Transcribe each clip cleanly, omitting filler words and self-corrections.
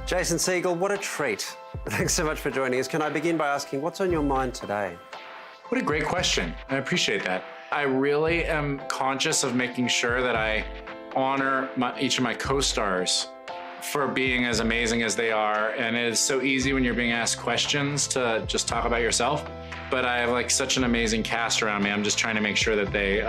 Jason Segel, what a treat. Thanks so much for joining us. Can I begin by asking, what's on your mind today? What a great question. I appreciate that. I really am conscious of making sure that I honor each of my co-stars for being as amazing as they are. And it is so easy when you're being asked questions to just talk about yourself. But I have like such an amazing cast around me. I'm just trying to make sure that they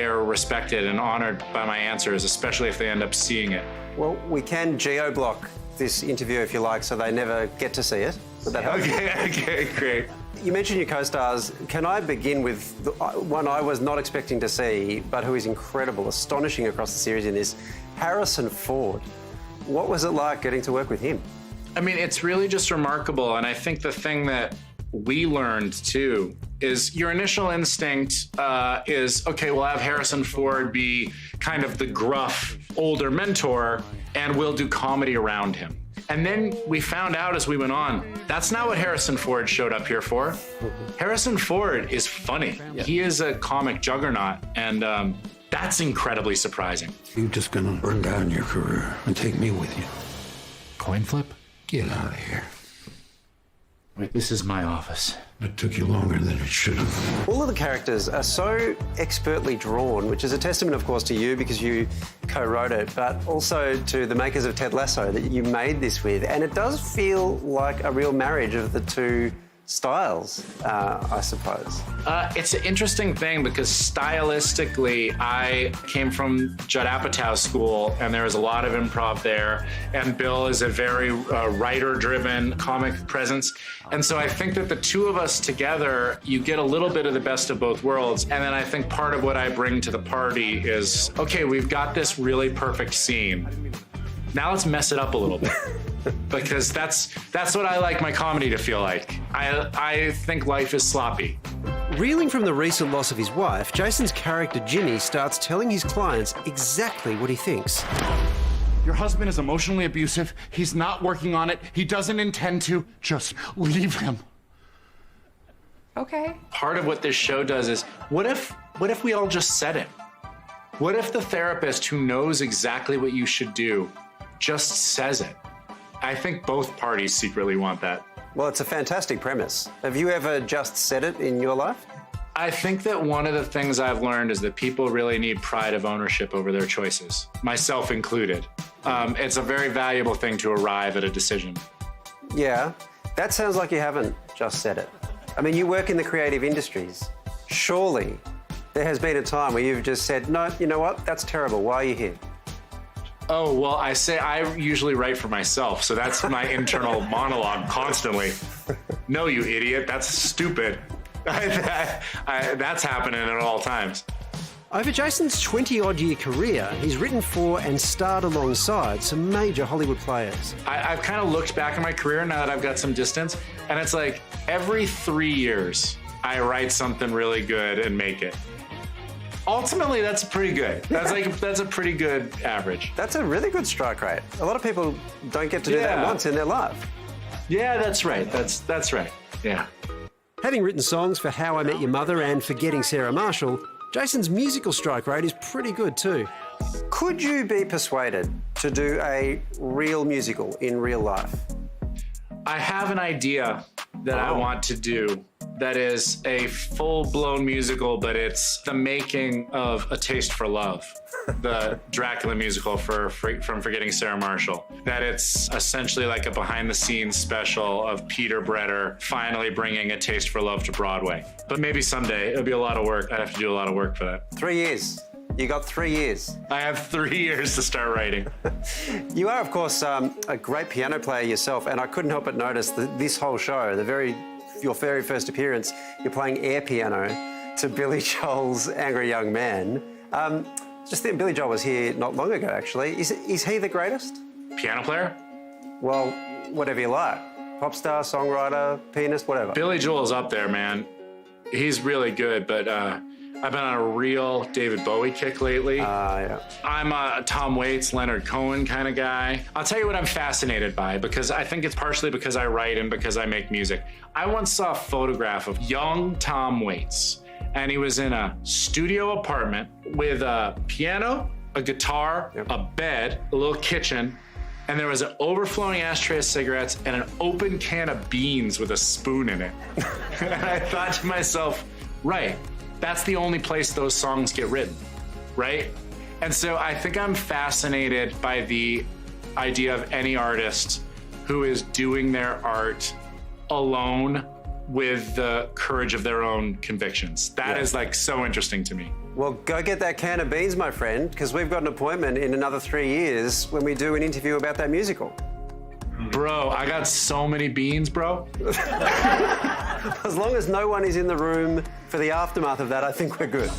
are respected and honored by my answers, especially if they end up seeing it. Well, we can geo-block this interview if you like, so they never get to see it. Would that help? Okay, great. You mentioned your co-stars. Can I begin with the one I was not expecting to see, but who is incredible, astonishing across the series in this, Harrison Ford. What was it like getting to work with him? I mean, it's really just remarkable. And I think the thing that we learned too is your initial instinct is, okay, we'll have Harrison Ford be kind of the gruff older mentor and we'll do comedy around him. And then we found out as we went on, that's not what Harrison Ford showed up here for. Harrison Ford is funny. Yeah. He is a comic juggernaut, and that's incredibly surprising. You're just gonna burn down your career and take me with you. Coin flip? Get out of here. Wait, this is my office. It took you longer than it should have. All of the characters are so expertly drawn, which is a testament, of course, to you because you co-wrote it, but also to the makers of Ted Lasso that you made this with. And it does feel like a real marriage of the two styles, I suppose. It's an interesting thing because stylistically, I came from Judd Apatow's school and there was a lot of improv there. And Bill is a very writer-driven comic presence. And so I think that the two of us together, you get a little bit of the best of both worlds. And then I think part of what I bring to the party is, okay, we've got this really perfect scene. Now let's mess it up a little bit. Because that's what I like my comedy to feel like. I think life is sloppy. Reeling from the recent loss of his wife, Jason's character Jimmy starts telling his clients exactly what he thinks. Your husband is emotionally abusive. He's not working on it. He doesn't intend to. Just leave him. Okay. Part of what this show does is, what if we all just said it? What if the therapist who knows exactly what you should do just says it? I think both parties secretly want that. Well, it's a fantastic premise. Have you ever just said it in your life? I think that one of the things I've learned is that people really need pride of ownership over their choices, myself included. It's a very valuable thing to arrive at a decision. Yeah, that sounds like you haven't just said it. I mean, you work in the creative industries. Surely there has been a time where you've just said, no, you know what, that's terrible, why are you here? Oh, well, I usually write for myself, so that's my internal monologue constantly. No, you idiot, that's stupid. That's happening at all times. Over Jason's 20-odd-year career, he's written for and starred alongside some major Hollywood players. I've kind of looked back at my career now that I've got some distance, and it's like every 3 years, I write something really good and make it. Ultimately, that's pretty good. That's a pretty good average. That's a really good strike rate. A lot of people don't get to do that once in their life. Yeah, that's right. That's right. Yeah. Having written songs for How I Met Your Mother and Forgetting Sarah Marshall, Jason's musical strike rate is pretty good too. Could you be persuaded to do a real musical in real life? I have an idea that I want to do that is a full-blown musical, but it's the making of A Taste for Love, the Dracula musical from Forgetting Sarah Marshall. That it's essentially like a behind-the-scenes special of Peter Bretter finally bringing A Taste for Love to Broadway. But maybe someday. It'll be a lot of work. I'd have to do a lot of work for that. 3 years. You got 3 years. I have 3 years to start writing. You are, of course, a great piano player yourself, and I couldn't help but notice that this whole show, your very first appearance, you're playing air piano to Billy Joel's Angry Young Man. Just then, Billy Joel was here not long ago, actually. Is he the greatest? Piano player? Well, whatever you like. Pop star, songwriter, pianist, whatever. Billy Joel's up there, man. He's really good, but I've been on a real David Bowie kick lately. Yeah. I'm a Tom Waits, Leonard Cohen kind of guy. I'll tell you what I'm fascinated by, because I think it's partially because I write and because I make music. I once saw a photograph of young Tom Waits, and he was in a studio apartment with a piano, a guitar, a bed, a little kitchen, and there was an overflowing ashtray of cigarettes and an open can of beans with a spoon in it. And I thought to myself, right, that's the only place those songs get written, right? And so I think I'm fascinated by the idea of any artist who is doing their art alone with the courage of their own convictions. That is like so interesting to me. Well, go get that can of beans, my friend, because we've got an appointment in another 3 years when we do an interview about that musical. Bro, I got so many beans, bro. As long as no one is in the room for the aftermath of that, I think we're good.